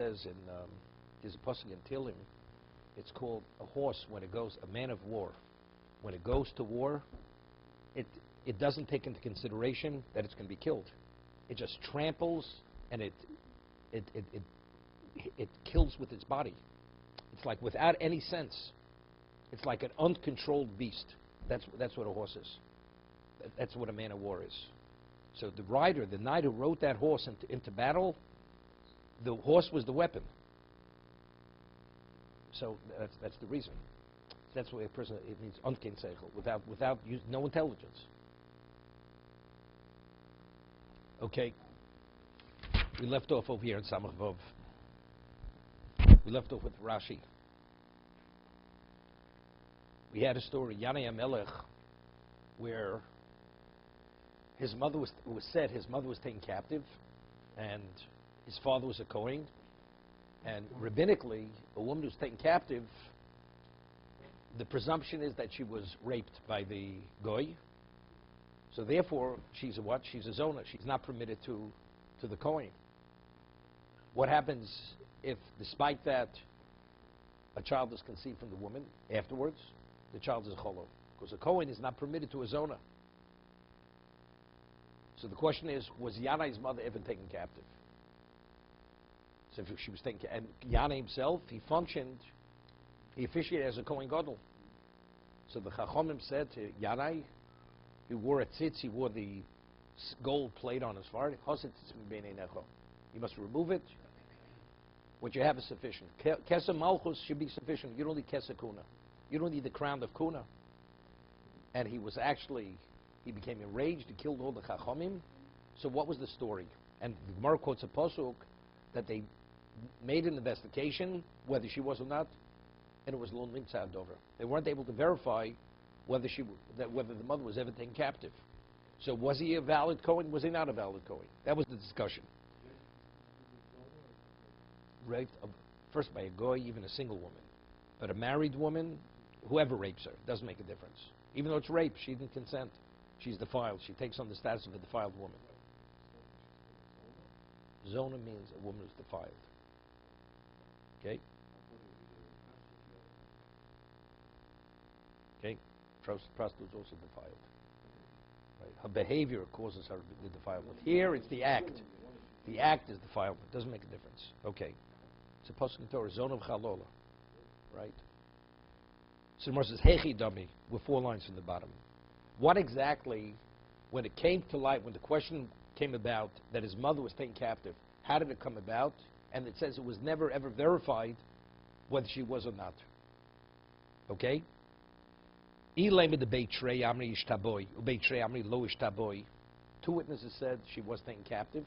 says in there's a pasuk in Tehillim. It's called a horse when it goes, a man of war. When it goes to war, it doesn't take into consideration that it's going to be killed. It just tramples and it kills with its body. It's like without any sense. It's like an uncontrolled beast. That's what a horse is. That's what a man of war is. So the rider, the knight who rode that horse into battle, the horse was the weapon. So that's the reason. That's why a person, it means unkein seichel, without no intelligence. Okay. We left off over here in Samach Vov. We left off with Rashi. We had a story, Yanai HaMelech, where his mother was taken captive, and his father was a Kohen, and rabbinically, a woman who's taken captive, the presumption is that she was raped by the Goy, so therefore, she's a what? She's a Zona. She's not permitted to the Kohen. What happens if, despite that, a child is conceived from the woman afterwards? The child is a cholo, because a Kohen is not permitted to a Zona. So the question is, was Yanai's mother ever taken captive? So if she was taken, and Yanai himself, he officiated as a Kohen Gadol. So the Chachomim said to Yanai, he wore a tzitz, he wore the gold plate on his forehead. You must remove it. What you have is sufficient. Kesa Malchus should be sufficient. You don't need Kesa Kuna. You don't need the crown of Kuna. And he became enraged. He killed all the Chachomim. So what was the story? And the Gemara quotes a pasuk that they made an investigation whether she was or not, and it was Lo Nimtza Dover. They weren't able to verify whether the mother was ever taken captive. So was he a valid Kohen? Was he not a valid Kohen? That was the discussion. Raped, first by a goy, even a single woman. But a married woman, whoever rapes her, doesn't make a difference. Even though it's rape, she didn't consent. She's defiled. She takes on the status of a defiled woman. Zona means a woman who's defiled. Okay? Okay? Prostitute is also defiled. Right? Her behavior causes her the defilement. Here, it's the act. The act is defilement. It doesn't make a difference. Okay. It's a pasuk in Torah, Zona of Chalola. Right? So the Gemara says, Hechi Dami, with 4 lines from the bottom. What exactly, when it came to light, when the question came about that his mother was taken captive, how did it come about? And it says it was never ever verified whether she was or not. Okay? 2 witnesses said she was taken captive.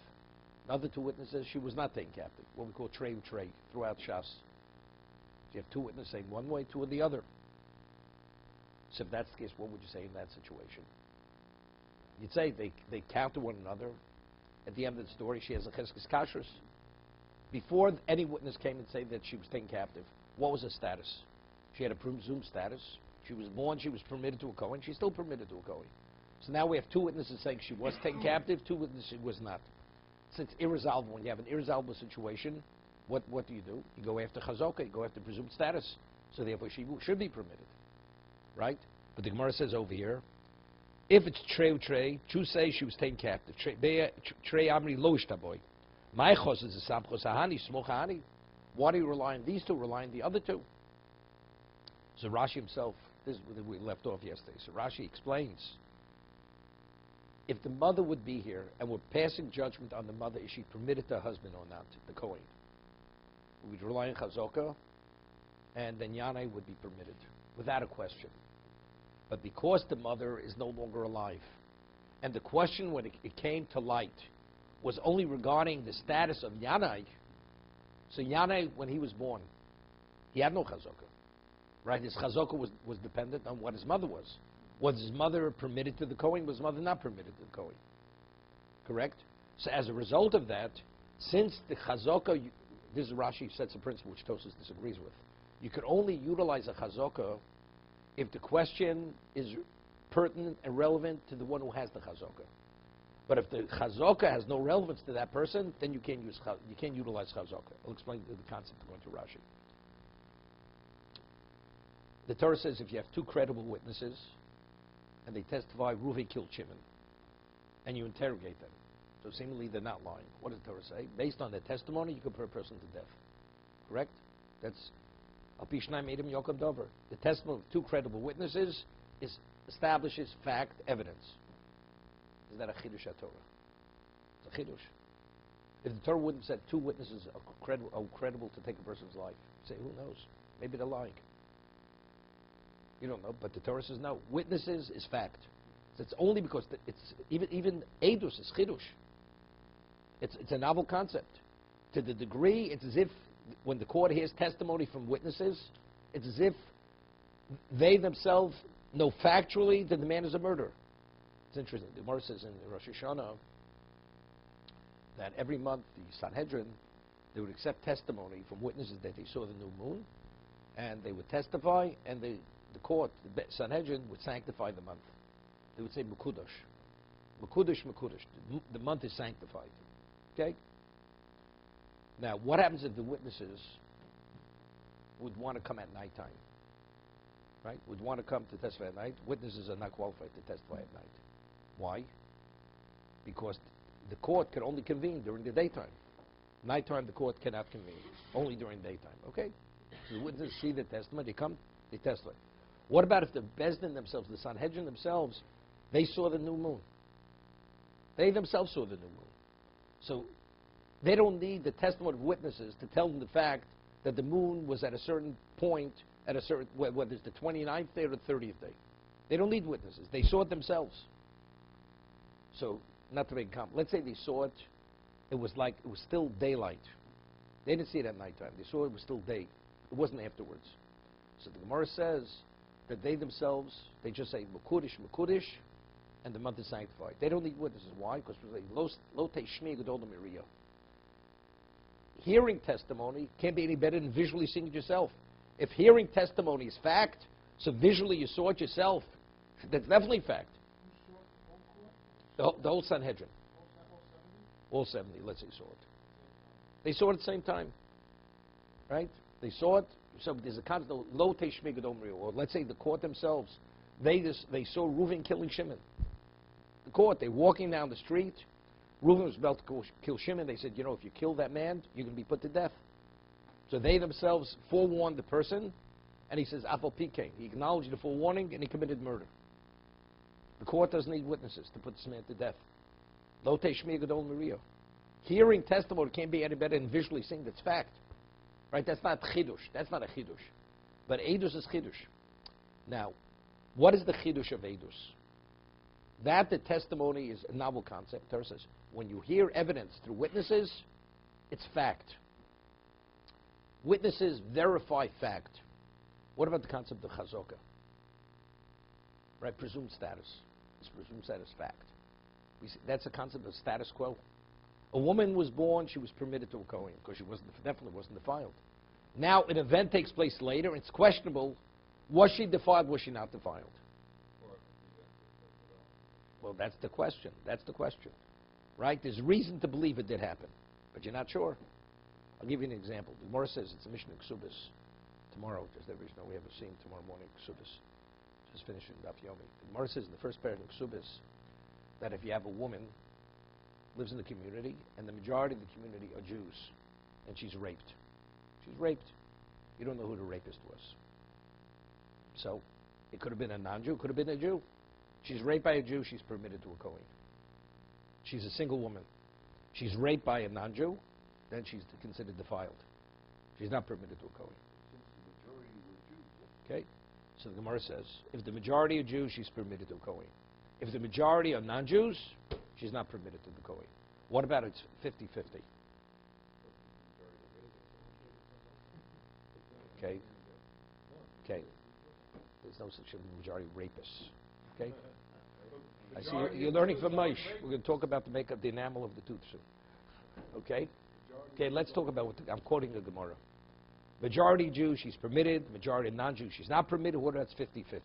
Another 2 witnesses she was not taken captive. What we call trey throughout Shas. You have 2 witnesses saying one way, 2 in the other. So if that's the case, what would you say in that situation? You'd say they counter one another. At the end of the story, she has a cheskes kashrus. Before any witness came and said that she was taken captive, what was her status? She had a presumed status. She was born, she was permitted to a Kohen. She's still permitted to a Kohen. So now we have 2 witnesses saying she was taken captive, 2 witnesses she was not. So it's irresolvable. When you have an irresolvable situation, what do? You go after chazaka, you go after presumed status. So therefore she should be permitted. Right? But the Gemara says over here, if it's trey, Chu say she was taken captive. Trey amri lo ishtaboy. My chos is a samchos ahani, smoch ahani. Why do you rely on these 2? Rely on the other 2. So Rashi himself, this is where we left off yesterday. So Rashi explains, if the mother would be here and we're passing judgment on the mother, is she permitted to her husband or not, the Kohen? We would rely on chazaka, and then Yanai would be permitted, without a question. But because the mother is no longer alive, and the question when it came to light was only regarding the status of Yanai, so Yanai, when he was born, he had no chazaka. Right? His chazaka was dependent on what his mother was. Was his mother permitted to the Kohen? Was his mother not permitted to the Kohen? Correct? So as a result of that, since the chazaka, this is Rashi sets a principle which Tosas disagrees with. You can only utilize a chazaka if the question is pertinent and relevant to the one who has the chazaka. But if the chazaka has no relevance to that person, then you can't utilize chazaka. I'll explain the concept going to Rashi. The Torah says if you have two credible witnesses and they testify, Reuven killed Shimon, and you interrogate them, so seemingly they're not lying. What does the Torah say? Based on their testimony, you can put a person to death. Correct? That's Al Pi Shnai Medim Yokam Dover. The testimony of two credible witnesses establishes fact, evidence. Is that a chiddush Torah? It's a chiddush. If the Torah wouldn't have said two witnesses are credible to take a person's life, say, who knows? Maybe they're lying. You don't know, but the Torah says no. Witnesses is fact. It's only because it's even edus is chiddush. It's a novel concept. To the degree, it's as if when the court hears testimony from witnesses, it's as if they themselves know factually that the man is a murderer. It's interesting. The Gemara says in Rosh Hashanah that every month the Sanhedrin, they would accept testimony from witnesses that they saw the new moon, and they would testify, and the court, the Sanhedrin, would sanctify the month. They would say Mekudosh. Mekudosh, Mekudosh. The month is sanctified. Okay? Now, what happens if the witnesses would want to come at nighttime? Right? Would want to come to testify at night. Witnesses are not qualified to testify at night. Why? Because the court can only convene during the daytime. Nighttime, the court cannot convene. Only during daytime. Okay? So the witnesses see the testimony, they come, they testify. What about if the Bezdin themselves, the Sanhedrin themselves, they saw the new moon? They themselves saw the new moon. So they don't need the testimony of witnesses to tell them the fact that the moon was at a certain point, at a certain, whether it's the 29th day or the 30th day. They don't need witnesses. They saw it themselves. So, not to make a comment, let's say they saw it, it was still daylight. They didn't see it at nighttime. They saw it was still day. It wasn't afterwards. So the Gemara says that they themselves, they just say, Mekudish, Mekudish, and the month is sanctified. They don't need witnesses. Why? Because Lo Teishmi Gedol Miriyo. Hearing testimony can't be any better than visually seeing it yourself. If hearing testimony is fact, so visually you saw it yourself, that's definitely fact. The whole Sanhedrin. All 70, let's say, saw it. They saw it at the same time. Right? They saw it. So there's a concept of Lo Teishmi Gedol Miriyo. Or let's say the court themselves, they saw Reuven killing Shimon. The court, they're walking down the street. Reuven was about to kill Shimon. They said, you know, if you kill that man, you're going to be put to death. So they themselves forewarned the person, and he says, Apple PK. He acknowledged the forewarning, and he committed murder. The court doesn't need witnesses to put this man to death. Lo Teishmi Gedol Miriyo. Hearing testimony can't be any better than visually seeing. That's fact. Right? That's not chidush. That's not a chidush. But edus is chidush. Now, what is the chidush of edus? That the testimony is a novel concept. Torah says, when you hear evidence through witnesses, it's fact. Witnesses verify fact. What about the concept of chazaka? Right, presumed status. It's presumed status fact. That's a concept of status quo. A woman was born, she was permitted to a Kohen because she definitely wasn't defiled. Now an event takes place later, and it's questionable, was she defiled, was she not defiled? Well, that's the question. That's the question. Right? There's reason to believe it did happen, but you're not sure. I'll give you an example. The Gemara says it's a mission in Ksubis. Tomorrow, just everybody know, we have a scene tomorrow morning, Ksubis. Just finishing Daf Yomi. The Gemara says in the first paragraph in Ksubis that if you have a woman lives in the community, and the majority of the community are Jews, and she's raped. She's raped. You don't know who the rapist was. So, it could have been a non-Jew, it could have been a Jew. She's raped by a Jew, she's permitted to a Kohen. She's a single woman. She's raped by a non-Jew, then she's considered defiled. She's not permitted to a Kohen. Okay? So the Gemara says, if the majority are Jews, she's permitted to a Kohen. If the majority are non-Jews, she's not permitted to the Kohen. What about it's 50-50? Okay? Okay. There's no such thing as majority rapists. Okay? I see you're learning from Moshe. We're going to talk about the enamel of the tooth soon. Okay? Okay, let's talk about I'm quoting the Gemara. Majority Jew, she's permitted. Majority non-Jew, she's not permitted. What about 50-50?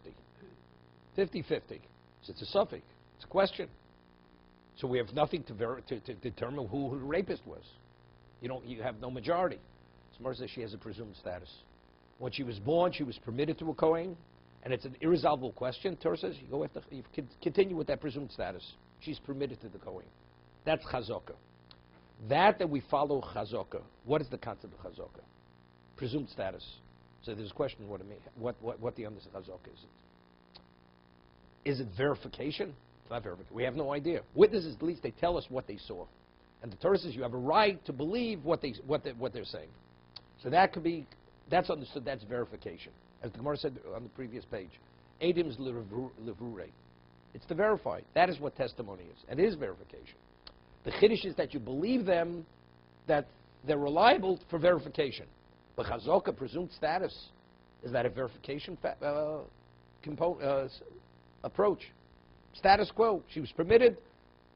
50-50. So it's a suffix. It's a question. So we have nothing to determine who the rapist was. You have no majority. So Gemara says she has a presumed status. When she was born, she was permitted to a Kohen, and it's an irresolvable question. Torah says you continue with that presumed status. She's permitted to the Kohen. That's chazaka. That we follow chazaka. What is the concept of chazaka? Presumed status. So there's a question what it means. What the understanding of chazaka is. Is it verification? It's not verification. We have no idea. Witnesses, at least, they tell us what they saw, and the Torah says you have a right to believe what they're saying. So that's understood. That's verification, as the Gemara said on the previous page. Edim's levrure. It's to verify. That is what testimony is. And it is verification. The chiddush is that you believe them, that they're reliable for verification. But chazaka, presumed status, is that a verification approach? Status quo. She was permitted.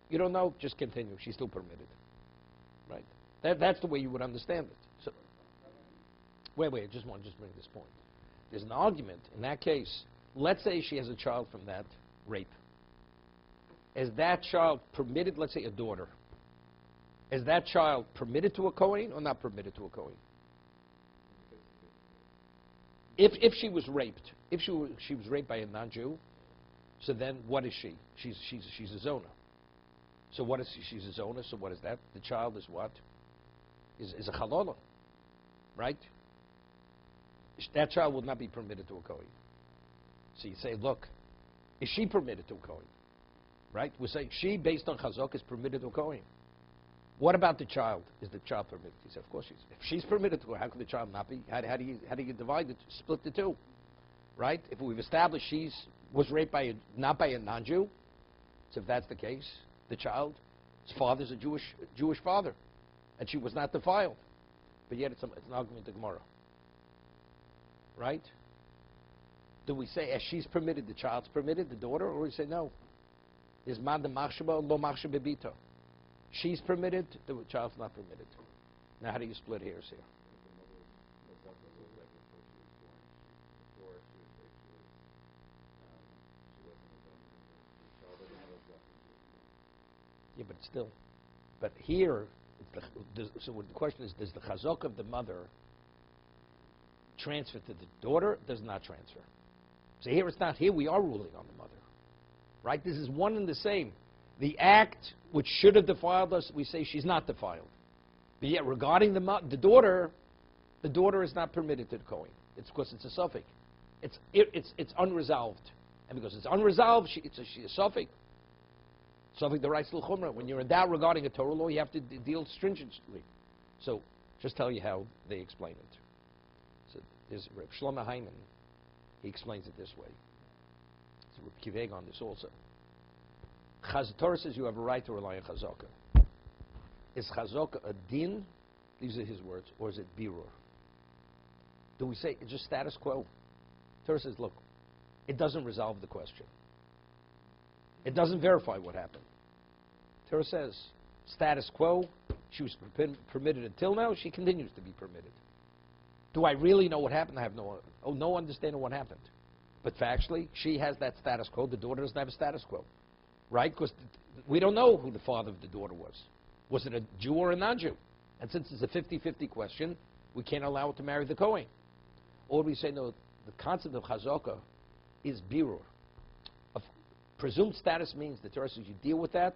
You don't know. Just continue. She's still permitted. Right? That's the way you would understand it. So, wait. I just want to bring this point. There's an argument in that case. Let's say she has a child from that rape. Is that child permitted? Let's say a daughter. Is that child permitted to a Kohen or not permitted to a Kohen? If she was raped, she was raped by a non-Jew, so then what is she? She's a zona. So what is she? She's a zona. So what is that? The child is what? Is a chalola, right? That child will not be permitted to a Kohen. So you say, look, is she permitted to a Kohen? Right? We say she, based on chazak, is permitted to a Kohen. What about the child? Is the child permitted? He said, of course she's. If she's permitted to, how could the child not be? How do you divide it? Split the two, right? If we've established she was raped not by a non-Jew, so if that's the case, the child's father's a Jewish father, and she was not defiled, but yet it's an argument to Gemara, right? Do we say as she's permitted, the child's permitted, the daughter, or we say no? Is man the machshaba lo machshaba bita? She's permitted, the child's not permitted. Now, how do you split hairs here? Yeah, but still. But here, so the question is, does the chazak of the mother transfer to the daughter? Does not transfer. So here it's not. Here we are ruling on the mother. Right? This is one and the same. The act which should have defiled us, we say she's not defiled. But yet regarding the daughter is not permitted to the Kohen. It's because it's a suffix. It's unresolved. And because it's unresolved, she's a suffix. Suffix the right l'chumra. When you're in doubt regarding a Torah law, you have to deal stringently. So just tell you how they explain it. So there's Reb Shlomo Hyman. He explains it this way. So Reb Kiveg on this also. Torah says you have a right to rely on chazaka. Is chazaka a din? These are his words. Or is it birur? Do we say it's just status quo? Torah says, look, it doesn't resolve the question. It doesn't verify what happened. Torah says, status quo, she was permitted until now, she continues to be permitted. Do I really know what happened? I have no understanding what happened. But factually, she has that status quo. The daughter doesn't have a status quo. Right? Because we don't know who the father of the daughter was. Was it a Jew or a non-Jew? And since it's a 50-50 question, we can't allow it to marry the Kohen. Or we say, no, the concept of chazaka is birur. Presumed status means the Torah says you deal with that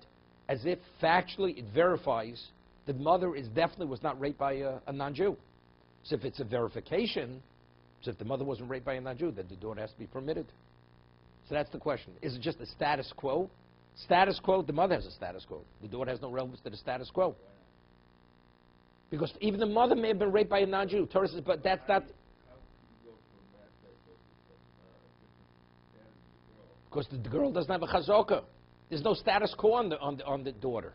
as if factually it verifies that mother was not raped by a non-Jew. So if it's a verification, so if the mother wasn't raped by a non-Jew, then the daughter has to be permitted. So that's the question. Is it just a status quo? Status quo, the mother has a status quo. The daughter has no relevance to the status quo. Because even the mother may have been raped by a non-Jew. Torah says, but that's not... Because the girl doesn't have a chazaka. There's no status quo on the daughter.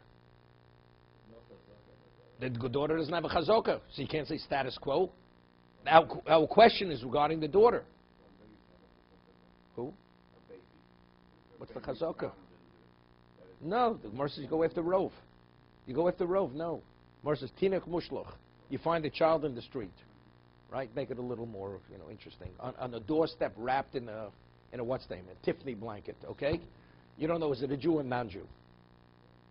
The daughter doesn't have a chazaka, so you can't say status quo. Our question is regarding the daughter. Who? What's the chazaka? No, the Gemara says you go after rov. You go after rov. No, Gemara says tinech mushloch. You find a child in the street, right? Make it a little more, interesting. On a doorstep, wrapped in a what's the name? A Tiffany blanket. Okay, you don't know is it a Jew or non-Jew?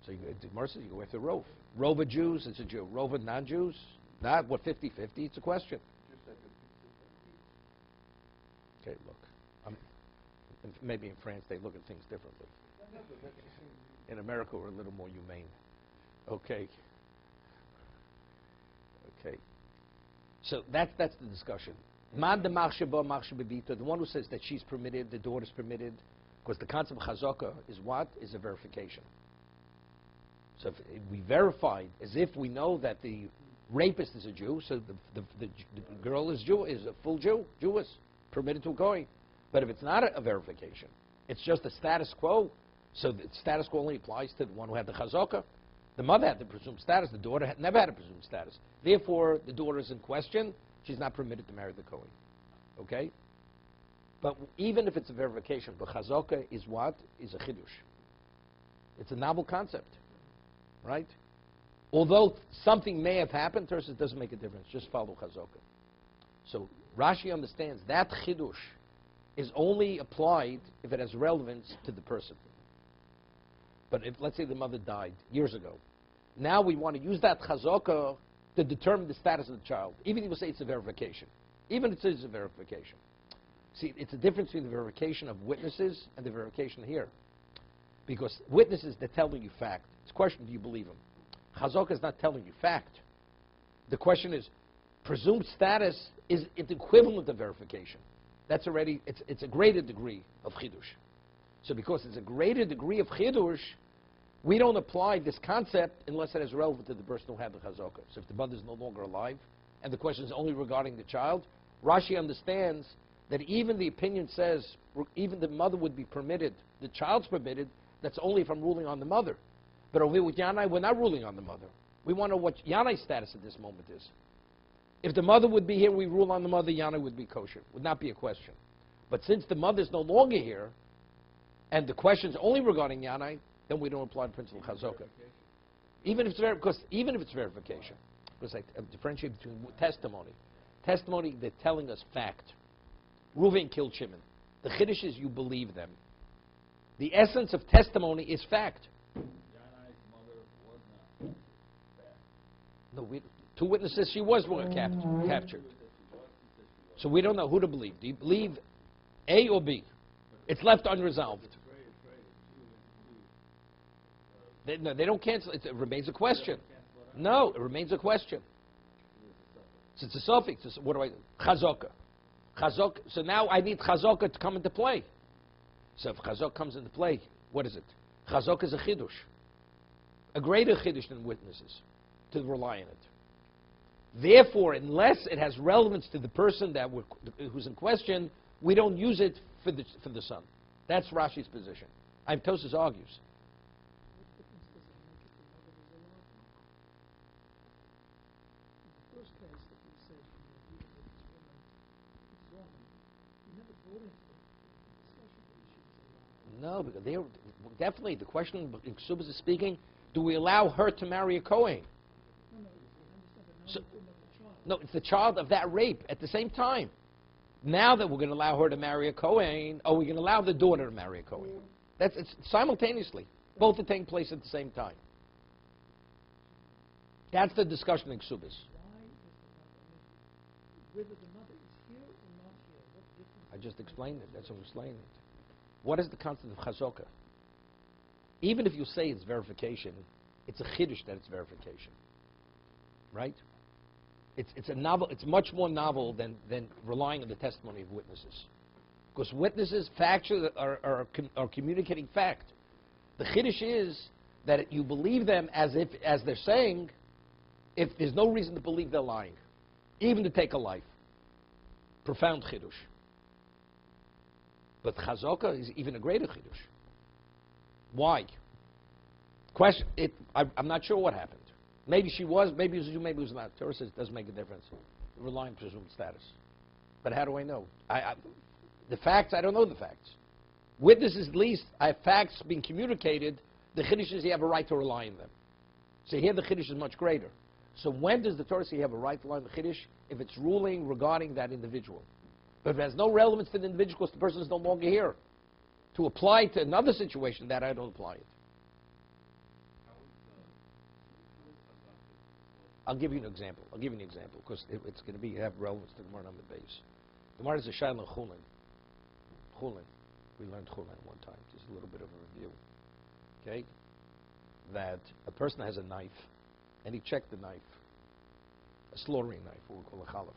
So the Gemara says you go after Rove. Rove of Jews, it's a Jew. Rove of non-Jews, not what 50-50. It's a question. Okay, look. Maybe in France they look at things differently. In America we're a little more humane. Okay. Okay. So that's the discussion. The one who says that she's permitted, the daughter's permitted, because the concept of chazaka is what? Is a verification. So if we verified, as if we know that the rapist is a Jew, so the girl is Jew, is a full Jew, Jewish, permitted to a goy. But if it's not a verification, it's just a status quo, so the status quo only applies to the one who had the chazaka. The mother had the presumed status, the daughter never had a presumed status. Therefore, the daughter is in question, she's not permitted to marry the Kohen. Okay? But even if it's a verification, the chazaka is what? Is a chiddush. It's a novel concept. Right? Although something may have happened, it doesn't make a difference. Just follow chazaka. So Rashi understands that chiddush is only applied if it has relevance to the person. But if, let's say, the mother died years ago, now we want to use that chazaka to determine the status of the child, even if you say it's a verification. Even if it is a verification. See, it's a difference between the verification of witnesses and the verification here. Because witnesses, they're telling you fact. It's a question, do you believe them? Chazaka is not telling you fact. The question is, presumed status is the equivalent of verification. That's already, it's a greater degree of chidush. So because it's a greater degree of chidush, we don't apply this concept unless it is relevant to the person who had the chazaka. So if the mother is no longer alive, and the question is only regarding the child, Rashi understands that even the opinion says, even the mother would be permitted, the child's permitted, that's only if I'm ruling on the mother. But over here with Yanai, we're not ruling on the mother. We want to know what Yanai's status at this moment is. If the mother would be here, we rule on the mother, Yanai would be kosher. Would not be a question. But since the mother is no longer here, and the question is only regarding Yanai, then we don't apply the principle of chazaka. Even if it's verification. Because I differentiate between testimony. Testimony, they're telling us fact. Reuven killed Shimon. The chiddush is you believe them. The essence of testimony is fact. Yanai's mother was not bad. No, two witnesses she was captured. So we don't know who to believe. Do you believe A or B? It's left unresolved. They don't cancel. It remains a question. No, it remains a question. So it's a suffix. What do I do? Chazaka. Chazaka. So now I need chazaka to come into play. So if chazaka comes into play, what is it? Chazaka is a chidush. A greater chidush than witnesses to rely on it. Therefore, unless it has relevance to the person who's in question, we don't use it for the son. That's Rashi's position. Tosas argues. No, because definitely the question in Ksubas is speaking, do we allow her to marry a Kohen? No, it's the child of that rape at the same time. Now that we're going to allow her to marry a Kohen, are we going to allow the daughter to marry a Kohen? It's simultaneously. Both are taking place at the same time. That's the discussion in Ksubas. I just explained it. That's what I'm explaining it. What is the concept of chazaka? Even if you say it's verification, it's a chiddush that it's verification. Right? It's a novel. It's much more novel than relying on the testimony of witnesses. Because witnesses, facts are communicating fact. The chiddush is that you believe them as they're saying, if there's no reason to believe they're lying, even to take a life. Profound chiddush. But chazaka is even a greater chiddush. Why? Question. I'm not sure what happened. Maybe she was, maybe it was you, maybe it was not. Torah says it doesn't make a difference. Rely on presumed status. But how do I know? The facts, I don't know the facts. Witnesses, at least, I have facts being communicated. The chiddush is you have a right to rely on them. So here the chiddush is much greater. So when does the Torah say you have a right to rely on the chiddush? If it's ruling regarding that individual. But if it has no relevance to the individual because the person is no longer here. To apply to another situation, that I don't apply it. I'll give you an example. Because it's going to have relevance to the Gemara on the base. The Gemara is a Shaila Chulin. Chulin. We learned Chulin one time. Just a little bit of a review. Okay? That a person has a knife, and he checked the knife. A slaughtering knife, what we call a chalaf.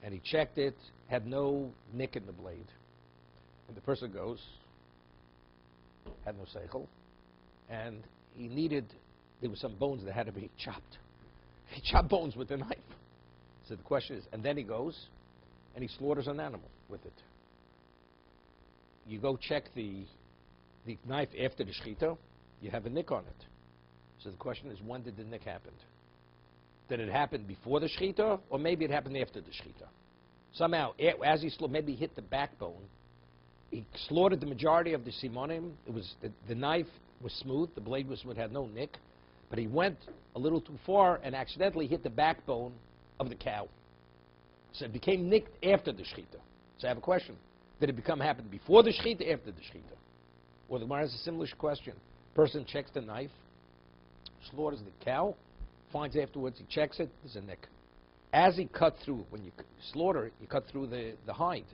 And he checked it, had no nick in the blade. And the person goes, had no seichel, and there were some bones that had to be chopped. He chopped bones with the knife. So the question is, and then he goes, and he slaughters an animal with it. You go check the knife after the shechita, you have a nick on it. So the question is, when did the nick happen? Did it happen before the shechita, or maybe it happened after the shechita? Somehow, as he maybe hit the backbone, he slaughtered the majority of the simonim. It was the knife was smooth, the blade was smooth, had no nick, but he went a little too far and accidentally hit the backbone of the cow. So it became nicked after the shechita. So I have a question: did it happen before the shechita, after the shechita? Or the Gemara has a similar question: person checks the knife, slaughters the cow, finds afterwards, he checks it, there's a nick. As he cut through, when you slaughter, you cut through the hide.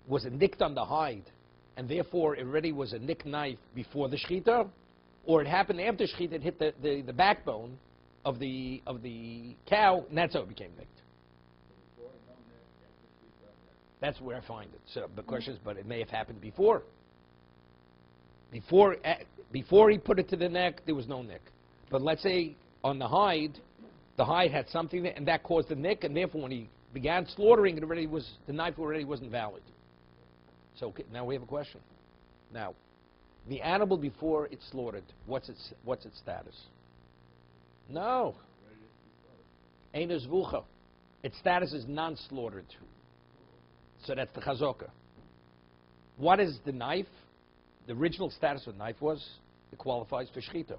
Was it nicked on the hide, and therefore it already was a nick knife before the shechita, or it happened after shechita, it hit the backbone of the cow, and that's how it became nicked. That's where I find it. So the question is, but it may have happened before. Before he put it to the neck, there was no nick. But let's say on the hide had something there, and that caused the nick, and therefore when he began slaughtering, the knife already wasn't valid. So now we have a question. Now, the animal before it's slaughtered, what's its status? No. Ein zvucha. Its status is non-slaughtered. So that's the chazaka. What is the knife? The original status of the knife was, it qualifies for shechita.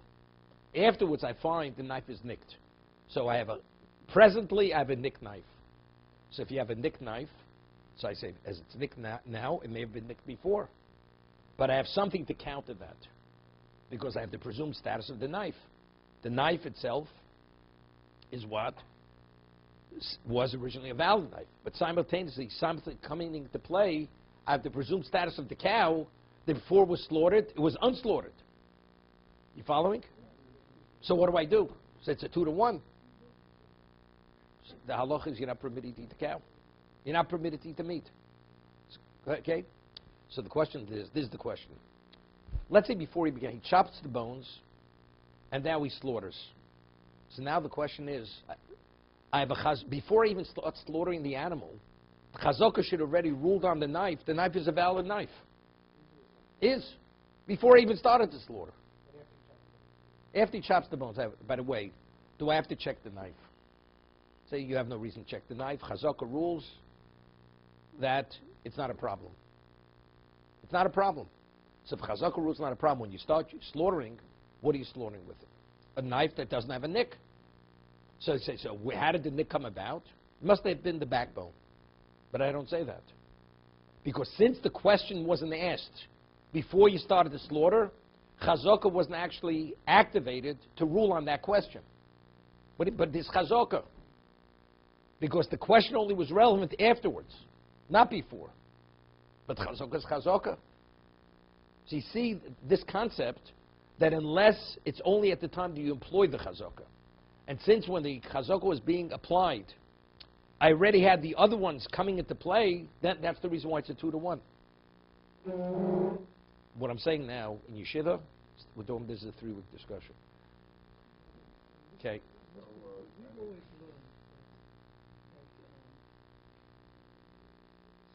Afterwards, I find the knife is nicked. So presently I have a nicked knife. So if you have a nicked knife, so I say, as it's nicked now, it may have been nicked before. But I have something to counter that, because I have the presumed status of the knife. The knife itself is what was originally a valid knife. But simultaneously, something coming into play, I have the presumed status of the cow that before it was slaughtered, it was unslaughtered. You following? So what do? So it's a 2-to-1. So the halacha is you're not permitted to eat the cow. You're not permitted to eat the meat. Okay? So the question is, this is the question. Let's say before he began, he chops the bones, and now he slaughters. So now the question is, before I even start slaughtering the animal, the chazaka should already ruled on the knife. The knife is a valid knife. Before I even started to slaughter. After he chops the bones, by the way, do I have to check the knife? Say you have no reason to check the knife. Chazaka rules that it's not a problem. It's not a problem. So if Chazaka rules it's not a problem, when you start slaughtering, what are you slaughtering with it? A knife that doesn't have a nick. So you say, how did the nick come about? It must have been the backbone. But I don't say that. Because since the question wasn't asked before you started the slaughter, Chazaka wasn't actually activated to rule on that question. But this Chazaka. Because the question only was relevant afterwards, not before. But Chazaka is Chazaka. So you see this concept that unless it's only at the time that you employ the Chazaka. And since when the Chazaka was being applied, I already had the other ones coming into play, that's the reason why it's a 2-to-1. What I'm saying now, in Yeshiva, this is a 3-week discussion. Okay. We've always learned that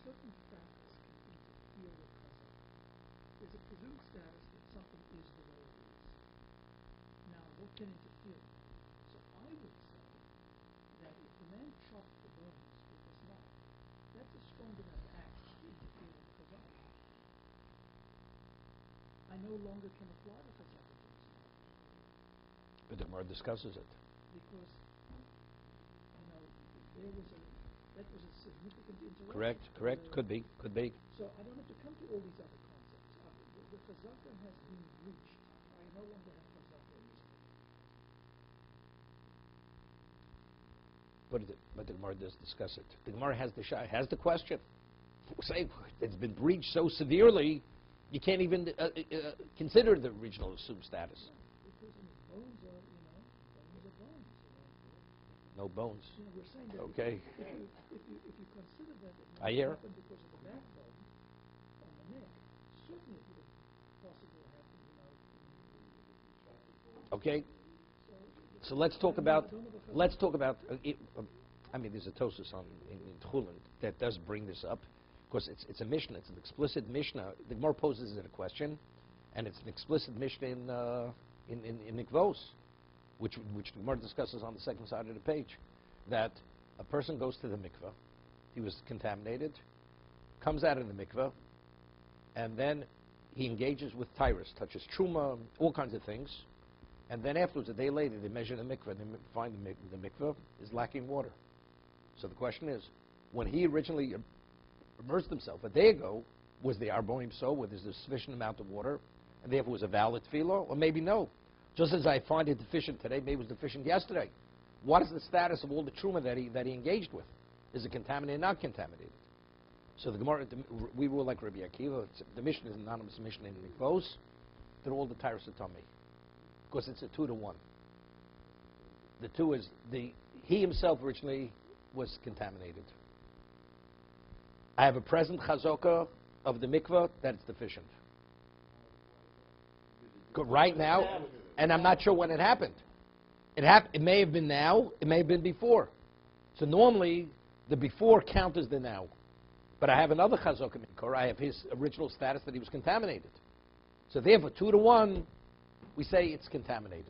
certain factors can interfere with chazaka. There's a presumed status that something is the way it is. Now, what can interfere? So I would say that if the man chopped the bones with his knife, that's a strong enough act to interfere with chazaka. I no longer can apply the chazaka to this knife. But the Gemara discusses it. Because, that was a significant interruption. Correct. Could be. So I don't have to come to all these other concepts. The chazaka has been breached. I no longer have chazaka in this case. but the Gemara does discuss it. The Gemara has the question. Say it's been breached so severely, you can't even consider the original assumed status. Because bones are, bones are bones. No bones. We're saying that Okay. if you consider that it I hear. happened because of the backbone on the neck, certainly it would have possibly happened, Okay. So let's talk about it. I mean, there's a Tosus in Tchulin that does bring this up. Of course, it's a Mishnah. It's an explicit Mishnah. The Gemara poses it a question, and it's an explicit Mishnah in Mikvos, which the Gemara discusses on the second side of the page, that a person goes to the mikveh, he was contaminated, comes out of the mikveh, and then he engages with tyrus, touches truma, all kinds of things, and then afterwards, a day later, they measure the mikveh, and they find the mikveh is lacking water. So the question is, when he originally immersed himself a day ago, was the arboim so, where there's a sufficient amount of water, and therefore was a valid tefillah, or maybe no? Just as I find it deficient today, maybe it was deficient yesterday. What is the status of all the truma that he engaged with? Is it contaminated or not contaminated? So the Gemara, we rule like Rabbi Akiva. The Mishnah is an anonymous Mishnah in Mikvos, that all the tyrus are tummy. Because it's a 2-to-1. The two is, he himself originally was contaminated. I have a present chazokah of the mikveh that it's deficient. Right now, and I'm not sure when it happened. It may have been now, it may have been before. So normally, the before count as the now. But I have another chazokah mikor, I have his original status that he was contaminated. So therefore, 2-to-1, we say it's contaminated.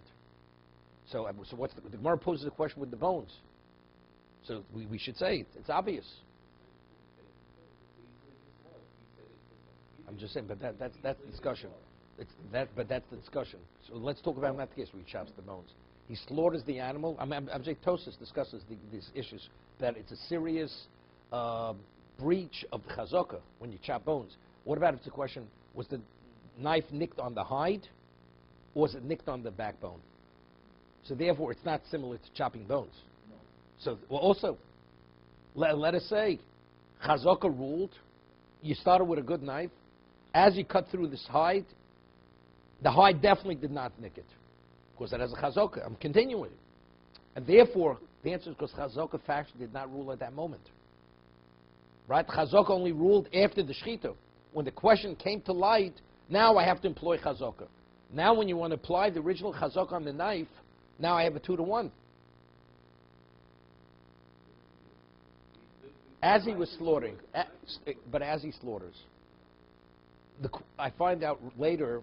So what's the Gemara poses a question with the bones. So we should say it's obvious. I'm just saying, but that's the discussion. But that's the discussion. So let's talk about that case where he chops the bones. He slaughters the animal. I'm saying Tosis discusses these issues, that it's a serious breach of the chazokah when you chop bones. What about if it's a question, was the knife nicked on the hide, or was it nicked on the backbone? So therefore, it's not similar to chopping bones. So also, let us say, chazokah ruled, you started with a good knife, as you cut through this hide, the hide definitely did not nick it. Because that has a chazokah. I'm continuing. And therefore, the answer is because chazokah faction did not rule at that moment. Right? Chazokah only ruled after the shechita. When the question came to light, now I have to employ chazokah. Now when you want to apply the original chazokah on the knife, now I have a 2-to-1. As he was slaughtering, but as he slaughters, I find out later,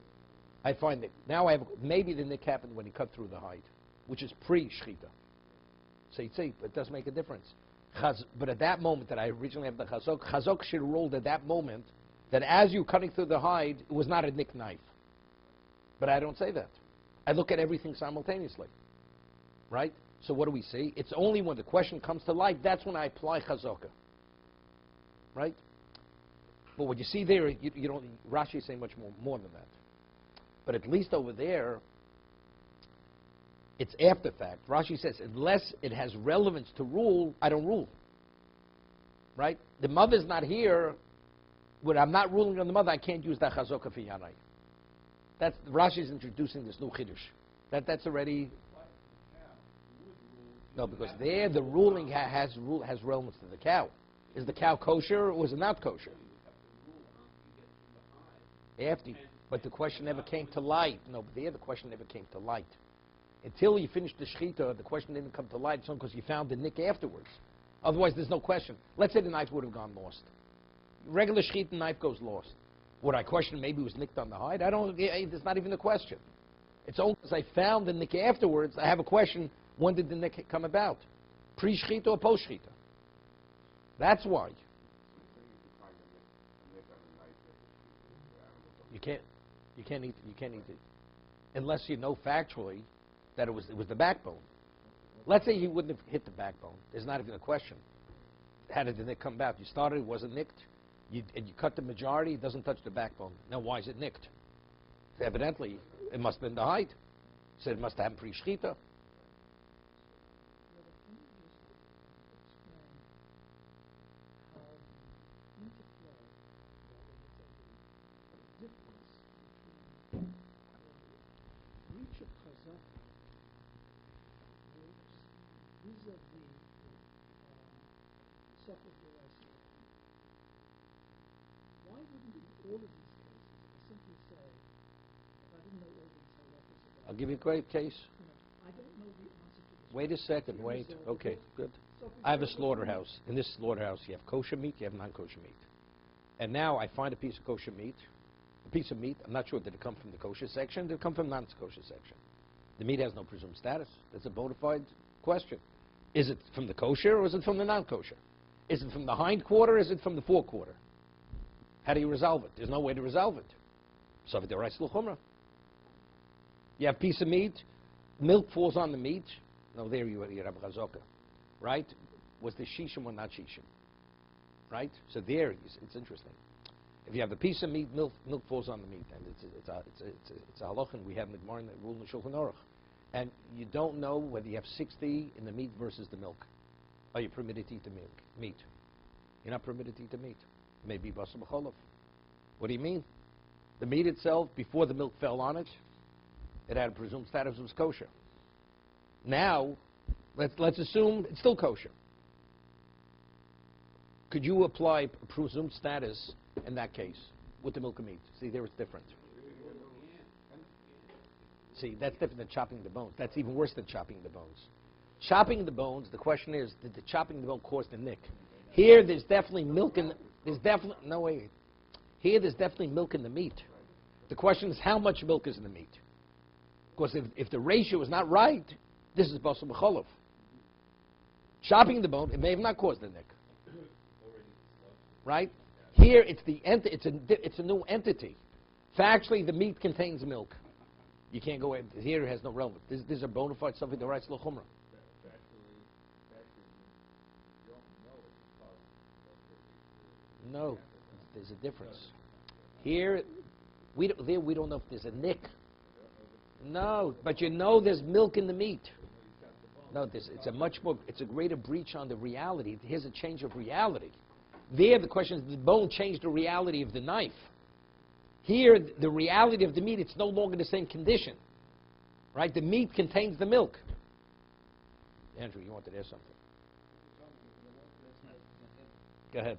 I find that now I have, maybe the nick happened when he cut through the hide, which is pre-shechita. So you'd say, it does make a difference. But at that moment that I originally have the chazok should have ruled at that moment that as you cutting through the hide, it was not a nick knife. But I don't say that. I look at everything simultaneously. Right? So what do we see? It's only when the question comes to light, that's when I apply chazokah. Right? But what you see there, you don't, Rashi is saying much more than that. But at least over there, it's after fact. Rashi says, unless it has relevance to rule, I don't rule. Right? The mother's not here. When I'm not ruling on the mother, I can't use that chazokah for yanai. That's, Rashi's introducing this new chiddush. That's already... No, because there the ruling has relevance to the cow. Is the cow kosher or is it not kosher? After, but the question never came to light. No, but there the question never came to light. Until you finished the shechita, the question didn't come to light. It's only because you found the nick afterwards. Otherwise, there's no question. Let's say the knife would have gone lost. Regular shechita knife goes lost. Would I question maybe it was nicked on the hide? I don't. There's not even a question. It's only because I found the nick afterwards. I have a question. When did the nick come about? Pre-shechita or post-shechita? That's why. You can't eat it unless you know factually that it was the backbone. Let's say he wouldn't have hit the backbone. There's not even a question. How did the nick come about? You started, it wasn't nicked. And you cut the majority, it doesn't touch the backbone. Now why is it nicked? Evidently, it must have been the hide. So it must have happened pre-shechita. difference between breach of chazak vis-a-vis suffered derisive. Why wouldn't in all of these cases I simply say, if I didn't know all these halachas about I'll give you a great case. I don't know the answer to this. Wait a second, wait. Okay, good. I have a slaughterhouse. In this slaughterhouse, you have kosher meat, you have non-kosher meat. And now I find a piece of kosher meat. A piece of meat, I'm not sure, did it come from the kosher section? Did it come from the non-kosher section? The meat has no presumed status. That's a bona fide question. Is it from the kosher or is it from the non-kosher? Is it from the hind quarter or is it from the fore quarter? How do you resolve it? There's no way to resolve it. So the rice l'chumrah. You have a piece of meat, milk falls on the meat. No, there you have chazaka, right? Was the shishim or not shishim? Right? So there, it's interesting. If you have a piece of meat, milk falls on the meat, and it's a halach, and we have in the Gemara and the rule in the Shulchan Aruch. And you don't know whether you have 60 in the meat versus the milk. Are you permitted to eat the meat? You're not permitted to eat the meat. Maybe basar b'cholov. What do you mean? The meat itself, before the milk fell on it, it had a presumed status was kosher. Now, let's assume it's still kosher. Could you apply presumed status in that case with the milk and meat? See, there it's different. See, that's different than chopping the bones. That's even worse than chopping the bones. Chopping the bones, the question is, did the chopping the bone cause the nick? Here, there's definitely milk in. There's definitely no way. Here, there's definitely milk in the meat. The question is, how much milk is in the meat? Because if the ratio is not right, this is basar b'cholov. Chopping the bone, it may have not caused the nick. Right? Here, it's a new entity. Factually, the meat contains milk. You can't go in. Here, it has no relevance. This is a bona fide something that writes l'chumrah. No, there's a difference. Here, we don't know if there's a nick. No, but you know there's milk in the meat. No, it's a greater breach on the reality. Here's a change of reality. There, the question is, did the bone change the reality of the knife? Here, the reality of the meat, it's no longer the same condition. Right? The meat contains the milk. Andrew, you wanted to ask something. Go ahead.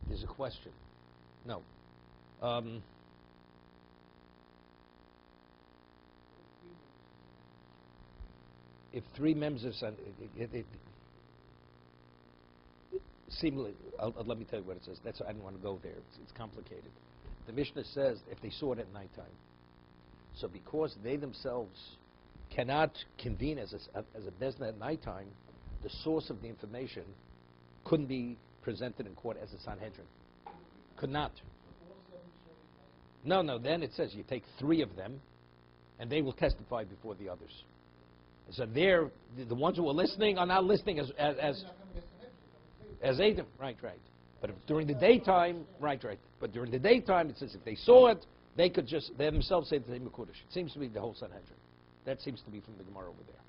There's a question. No. If three members of Sun, seemingly, let me tell you what it says. I didn't want to go there. It's complicated. The Mishnah says if they saw it at nighttime. So because they themselves cannot convene as a bezna at nighttime, the source of the information couldn't be presented in court as a Sanhedrin. Could not. No, then it says you take three of them, and they will testify before the others. So they're, the ones who are listening are not listening as Adam. Right. But if during the daytime, right. But during the daytime, it says if they saw it, they could just, they themselves say the name of Kodesh. It seems to be the whole Sanhedrin. That seems to be from the Gemara over there.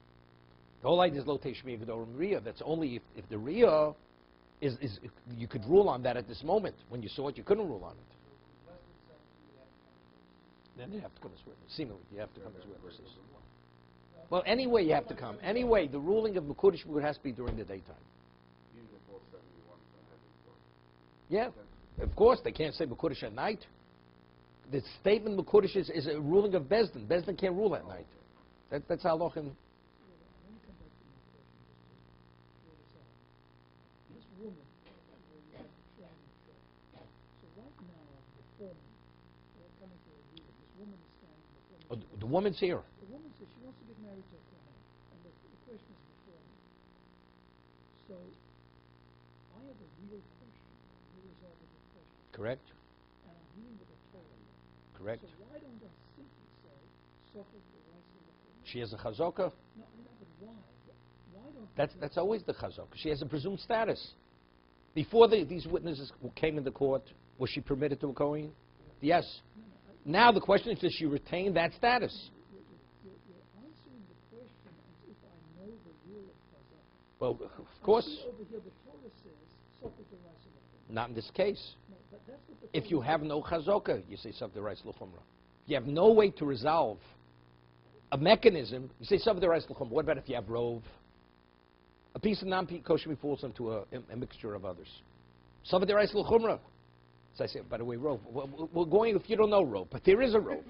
The whole idea is Lo Teshmiya Gedorim Riyah. That's only if the Riyah is, you could rule on that at this moment. When you saw it, you couldn't rule on it. Then you have to come as witnesses. Seemingly, you have to come as witnesses. Well, anyway, you have to come. Anyway, the ruling of Mekudesh has to be during the daytime. Yeah, of course, they can't say Mekudesh at night. The statement Mekudesh is a ruling of Bezdin. Bezdin can't rule at night. That's how Lochin. This woman, where you have the training show. So right now, the foreman, we're coming to a ruling. This woman is standing before me. The woman's here. The woman says she wants to get married to a Kohen. And the question is before me. So, I have a real question. You're resolving the question. Correct. And I'm dealing with a Torah. Correct. So why don't I simply say, Sofas the rice of the Kohen? She has a chazaka. No, I know, but why? Why don't That's always the chazaka. She has a presumed status. Before these witnesses came into court, was she permitted to a Kohen? Yes. Now the question is, does she retain that status? You're answering the question as if I know the Well, of course, See over here, the Torah says, Sofet Deraisa L'chumra. not in this case. No, but that's what the If Torah you have no chazaka, you say Sofet Deraisa L'chumra. You have no way to resolve a mechanism, you say Sofet Deraisa L'chumra. What about if you have rove? A piece of non-kosher meat falls into a mixture of others. Sofet Deraisa L'chumra. So I say, by the way, rove. We're going if you don't know rove, but there is a rove.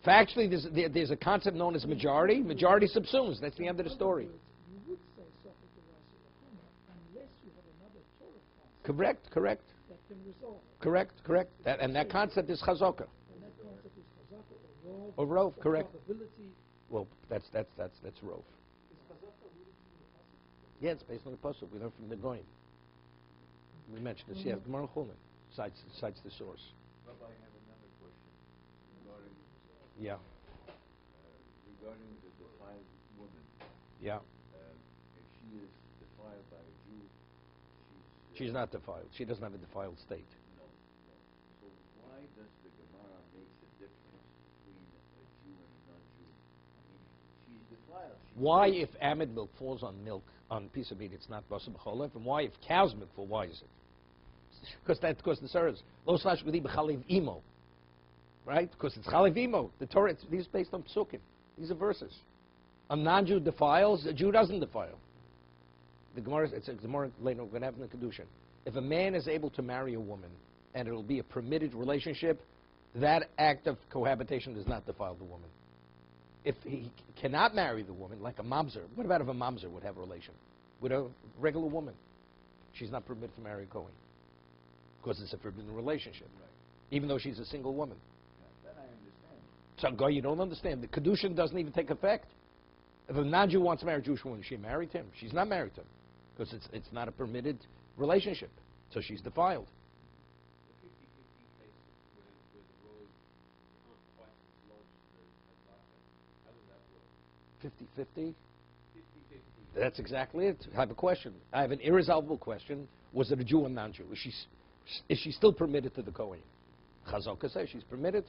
Factually, there's a concept known as majority. Majority subsumes. That's the end of the story. In other words, you would say Sofet Deraisa L'chumra unless you have another Torah concept Correct. that can resolve it. Correct. And that concept is chazaka. And that concept is chazaka or rove. Or rove, correct. Probability. Well, that's rove. Is chazaka rooted in the pasuk? Yeah, it's based on the pasuk. We learn from the Goyim. We mentioned this. Yeah, Gemara Chulin cites the source. Rabbi, I have another question regarding Yeah. regarding the defiled woman. Yeah. If she is defiled by a Jew, She's not defiled. She doesn't have a defiled state. no. So why does the Gemara make the difference between a Jew and a non-Jew? I mean, she's defiled. Why, if amid milk falls on milk, on a piece of meat, it's not basar b'cholev? And why, if cow's milk falls, why is it? Because the Torah is lo slash v'li b'chalev imo, right? Because it's chalev imo. The Torah, these are based on psukim. These are verses. A non-Jew defiles, a Jew doesn't defile. The Gemara, it's a Gemara later we're going to have in the kiddushin. If a man is able to marry a woman and it'll be a permitted relationship, that act of cohabitation does not defile the woman. If he cannot marry the woman, like a mamzer, what about if a mamzer would have a relation with a regular woman? She's not permitted to marry a Kohen because it's a forbidden relationship, Right. even though she's a single woman. That I understand. So, Goy, you don't understand. The kiddushin doesn't even take effect. If a non-Jew wants to marry a Jewish woman, she married him. She's not married to him because it's not a permitted relationship. So she's defiled. The 50-50 case where the rose aren't quite as large as the how does that work? 50-50? 50-50. That's exactly it. I have a question. I have an irresolvable question. Was it a Jew or non-Jew? Is she still permitted to the Kohen? Chazaka says she's permitted.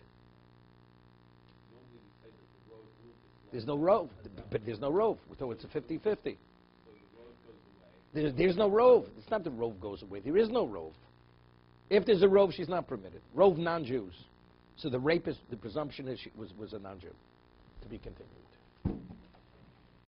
Normally we say that the rose will be There's no rove. But there's no rove. So it's a 50-50. so the rose goes away. There's no rove. It's not the rove goes away. There is no rove. If there's a rove, she's not permitted. Rove non-Jews. So the rapist, the presumption is she was a non-Jew. To be continued.